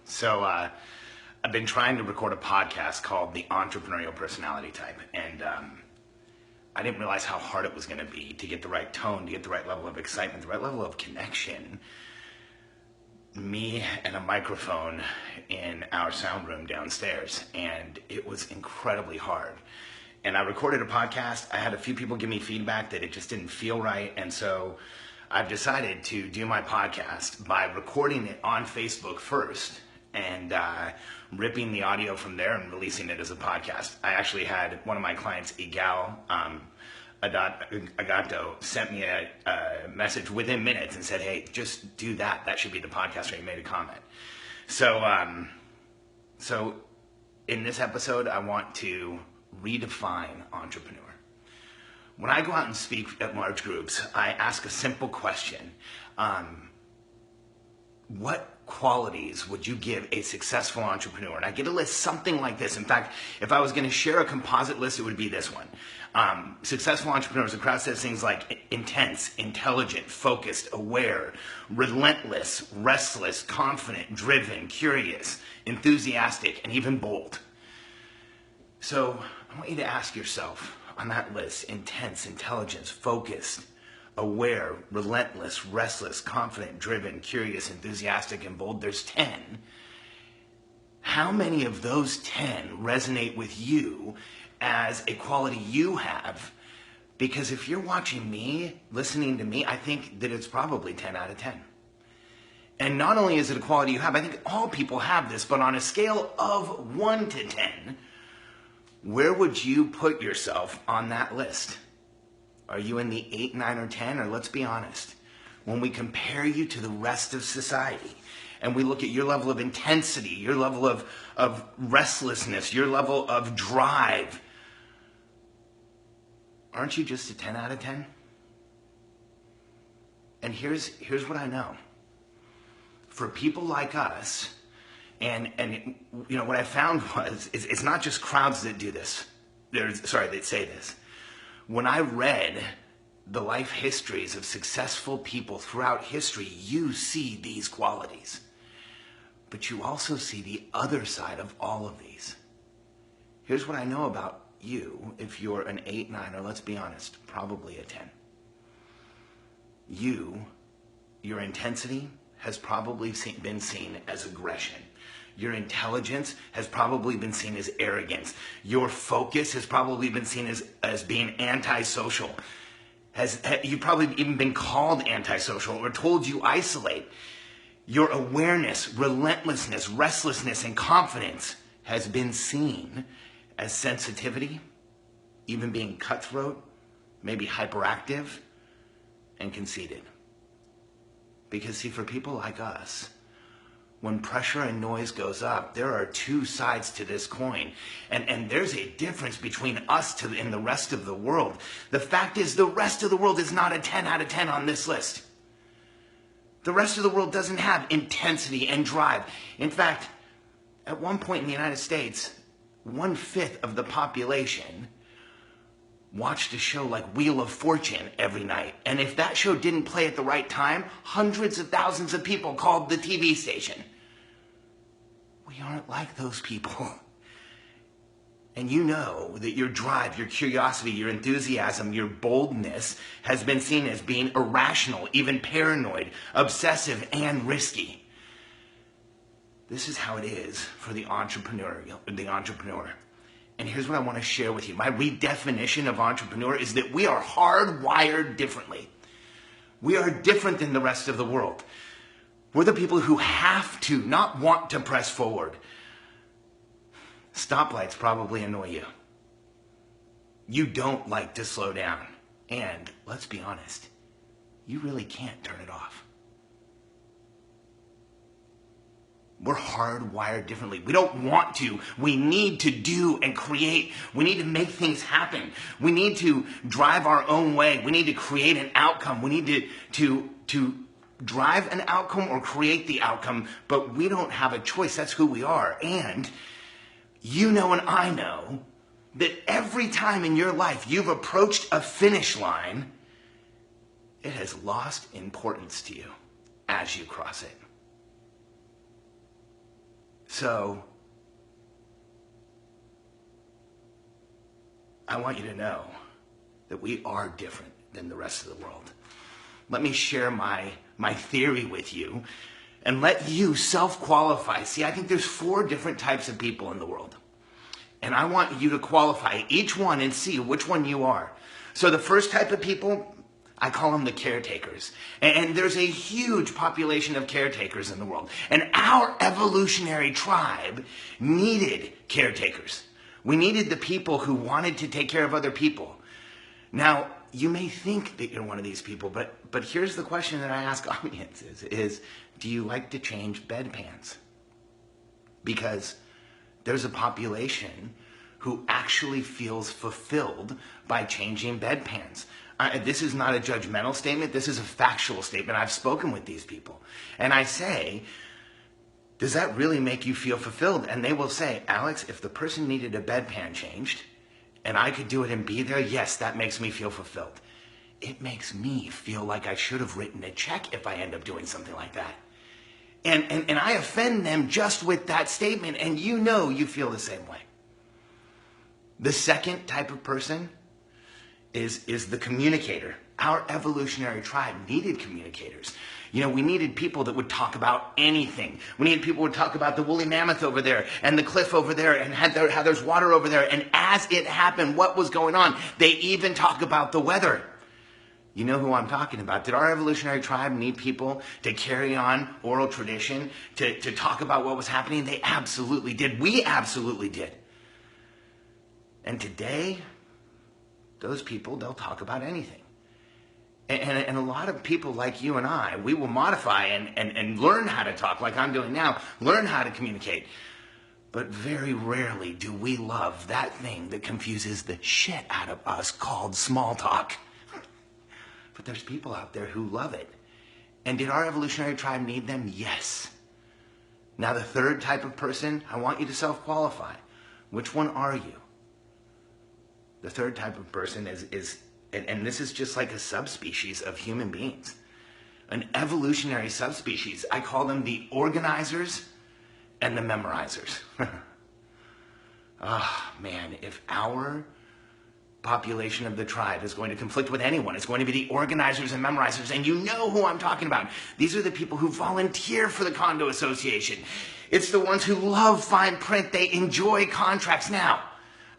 So I've been trying to record a podcast called The Entrepreneurial Personality Type, and I didn't realize how hard it was going to be to get the right tone, to get the right level of excitement, the right level of connection. Me and a microphone in our sound room downstairs, and it was incredibly hard. And I recorded a podcast. I had a few people give me feedback that it just didn't feel right, and so I've decided to do my podcast by recording it on Facebook first and ripping the audio from there and releasing it as a podcast. I actually had one of my clients, Igal Agato, sent me a message within minutes and said, hey, just do that. That should be the podcast, or he made a comment. So in this episode, I want to redefine entrepreneur. When I go out and speak at large groups, I ask a simple question. What qualities would you give a successful entrepreneur? And I get a list something like this. In fact, if I was going to share a composite list, it would be this one. Successful entrepreneurs, the crowd says things like intense, intelligent, focused, aware, relentless, restless, confident, driven, curious, enthusiastic, and even bold. So I want you to ask yourself on that list: intense, intelligence, focused, aware, relentless, restless, confident, driven, curious, enthusiastic, and bold. There's 10. How many of those 10 resonate with you as a quality you have? Because if you're watching me, listening to me, I think that it's probably 10 out of 10. And not only is it a quality you have, I think all people have this, but on a scale of 1 to 10, where would you put yourself on that list? Are you in the 8, 9, or 10? Or let's be honest, when we compare you to the rest of society and we look at your level of intensity, your level of restlessness, your level of drive, aren't you just a 10 out of 10? And here's what I know. For people like us, and you know, what I found was it's not just crowds that do this. That say this. When I read the life histories of successful people throughout history, you see these qualities. But you also see the other side of all of these. Here's what I know about you if you're an 8, 9, or let's be honest, probably a 10. Your intensity has probably been seen as aggression. Your intelligence has probably been seen as arrogance. Your focus has probably been seen as being antisocial. You've probably even been called antisocial or told you isolate. Your awareness, relentlessness, restlessness, and confidence has been seen as sensitivity, even being cutthroat, maybe hyperactive, and conceited. Because see, for people like us, when pressure and noise goes up, there are two sides to this coin. And there's a difference between us and the rest of the world. The fact is, the rest of the world is not a 10 out of 10 on this list. The rest of the world doesn't have intensity and drive. In fact, at one point in the United States, 1/5 of the population watched a show like Wheel of Fortune every night. And if that show didn't play at the right time, hundreds of thousands of people called the TV station. We aren't like those people. And you know that your drive, your curiosity, your enthusiasm, your boldness has been seen as being irrational, even paranoid, obsessive, and risky. This is how it is for the entrepreneur. And here's what I want to share with you. My redefinition of entrepreneur is that we are hardwired differently. We are different than the rest of the world. We're the people who have to, not want to press forward. Stoplights probably annoy you. You don't like to slow down. And let's be honest, you really can't turn it off. We're hardwired differently. We don't want to. We need to do and create. We need to make things happen. We need to drive our own way. We need to create an outcome. We need to drive an outcome or create the outcome, but we don't have a choice. That's who we are. And you know and I know that every time in your life you've approached a finish line, it has lost importance to you as you cross it. So I want you to know that we are different than the rest of the world. Let me share my theory with you and let you self-qualify. See, I think there's 4 different types of people in the world. And I want you to qualify each one and see which one you are. So the first type of people, I call them the caretakers. And there's a huge population of caretakers in the world. And our evolutionary tribe needed caretakers. We needed the people who wanted to take care of other people. Now, you may think that you're one of these people, but here's the question that I ask audiences is, do you like to change bedpans? Because there's a population who actually feels fulfilled by changing bedpans. This is not a judgmental statement. This is a factual statement. I've spoken with these people. And I say, does that really make you feel fulfilled? And they will say, Alex, if the person needed a bedpan changed and I could do it and be there, yes, that makes me feel fulfilled. It makes me feel like I should have written a check if I end up doing something like that. And I offend them just with that statement, and you know you feel the same way. The second type of person is the communicator. Our evolutionary tribe needed communicators. You know, we needed people that would talk about anything. We needed people who would talk about the woolly mammoth over there and the cliff over there and how there's water over there. And as it happened, what was going on? They even talk about the weather. You know who I'm talking about. Did our evolutionary tribe need people to carry on oral tradition, to talk about what was happening? They absolutely did. We absolutely did. And today, those people, they'll talk about anything. And a lot of people like you and I, we will modify and learn how to talk like I'm doing now, learn how to communicate. But very rarely do we love that thing that confuses the shit out of us called small talk. But there's people out there who love it. And did our evolutionary tribe need them? Yes. Now the third type of person, I want you to self-qualify. Which one are you? The third type of person is and this is just like a subspecies of human beings. An evolutionary subspecies. I call them the organizers and the memorizers. Oh, man, if our population of the tribe is going to conflict with anyone, it's going to be the organizers and memorizers, and you know who I'm talking about. These are the people who volunteer for the condo association. It's the ones who love fine print. They enjoy contracts. Now,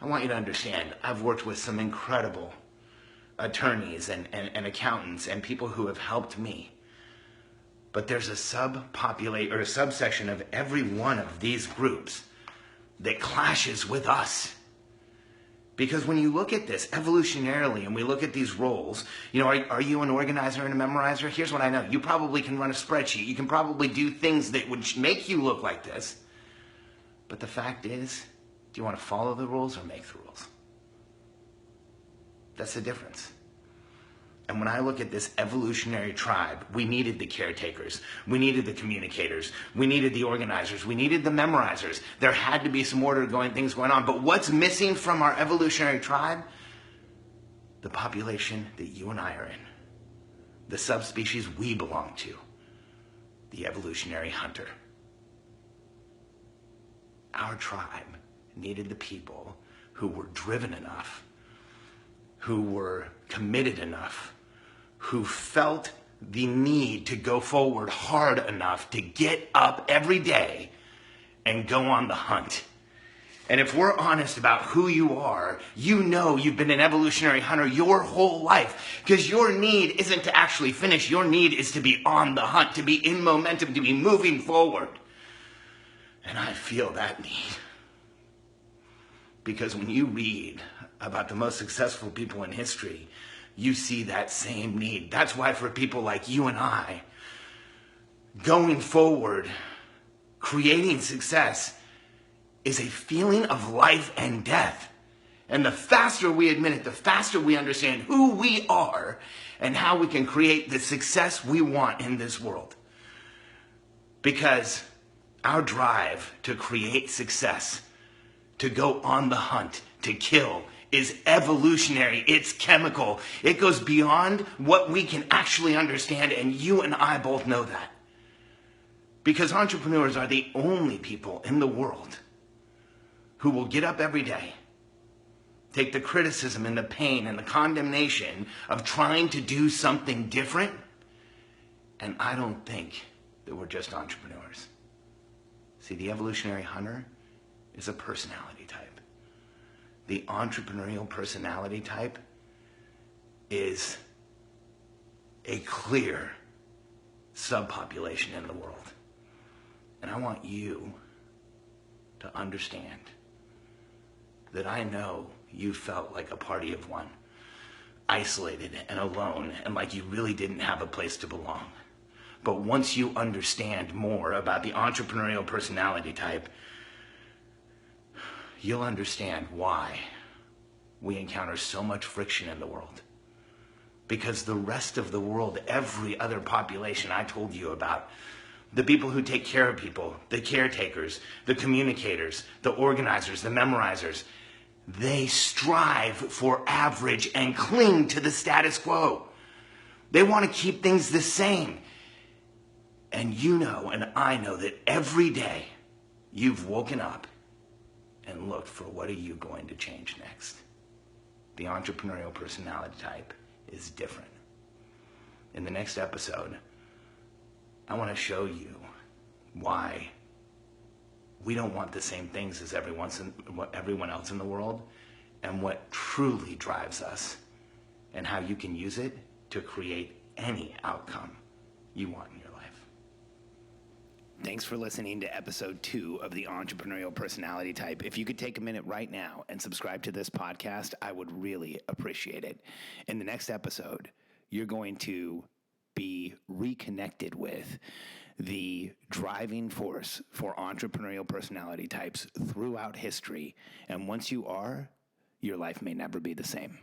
I want you to understand, I've worked with some incredible attorneys and accountants and people who have helped me. But there's a subsection of every one of these groups that clashes with us. Because when you look at this evolutionarily and we look at these roles, you know, are you an organizer and a memorizer? Here's what I know. You probably can run a spreadsheet. You can probably do things that would make you look like this. But the fact is, do you want to follow the rules or make the rules? That's the difference. And when I look at this evolutionary tribe, we needed the caretakers. We needed the communicators. We needed the organizers. We needed the memorizers. There had to be some things going on. But what's missing from our evolutionary tribe? The population that you and I are in. The subspecies we belong to. The evolutionary hunter. Our tribe needed the people who were driven enough, who were committed enough, who felt the need to go forward hard enough to get up every day and go on the hunt. And if we're honest about who you are, you know you've been an evolutionary hunter your whole life, because your need isn't to actually finish. Your need is to be on the hunt, to be in momentum, to be moving forward. And I feel that need. Because when you read about the most successful people in history, you see that same need. That's why for people like you and I, going forward, creating success is a feeling of life and death. And the faster we admit it, the faster we understand who we are and how we can create the success we want in this world. Because our drive to create success, to go on the hunt, to kill, is evolutionary. It's chemical. It goes beyond what we can actually understand, and you and I both know that. Because entrepreneurs are the only people in the world who will get up every day, take the criticism and the pain and the condemnation of trying to do something different, and I don't think that we're just entrepreneurs. See, the evolutionary hunter is a personality type. The entrepreneurial personality type is a clear subpopulation in the world. And I want you to understand that I know you felt like a party of one, isolated and alone, and like you really didn't have a place to belong. But once you understand more about the entrepreneurial personality type, you'll understand why we encounter so much friction in the world. Because the rest of the world, every other population I told you about, the people who take care of people, the caretakers, the communicators, the organizers, the memorizers, they strive for average and cling to the status quo. They want to keep things the same. And you know, and I know that every day you've woken up and looked for what are you going to change next. The entrepreneurial personality type is different. In the next episode, I want to show you why we don't want the same things as everyone else in the world, and what truly drives us, and how you can use it to create any outcome you want in your life. Thanks for listening to episode 2 of the Entrepreneurial Personality Type. If you could take a minute right now and subscribe to this podcast, I would really appreciate it. In the next episode, you're going to be reconnected with the driving force for entrepreneurial personality types throughout history. And once you are, your life may never be the same.